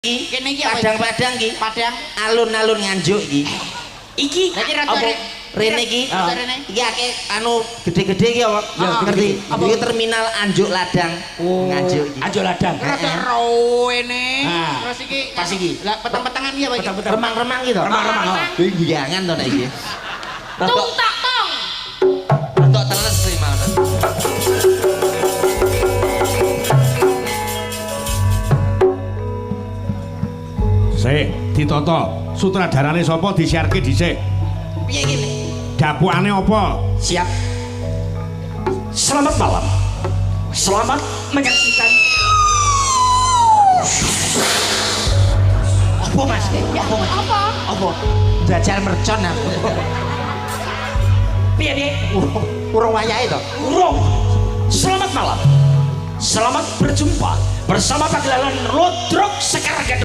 Kene iki padang-padang iki. Padang Alun-alun Nganjuk iki. Iki apa? Rene iki. Iki akeh anu gede-gede iki apa? Ngerti? Iki terminal Anjuk Ladang. Nganjuk iki. Anjuk Ladang. Rada rowene. Nah, Terus iki pas iki. Lah petang-petangan iki apa iki? Remang-remang gitu. Remang-remang. Iki guyangan to nek iki. Tung tak tong. Rodok teles iki mau. Sik, ditata. Sutradarane sapa disiarke dhisik. Piye iki? Dapukane apa? Siap. Selamat malam. Selamat menyaksikan. Apa Mas? Ya apa? Apa? Apa? Dajal mercon aku. Piye dik? Urung wayahe to. Urung. Selamat malam. Selamat berjumpa bersama Pagelaran Lodrok Sekar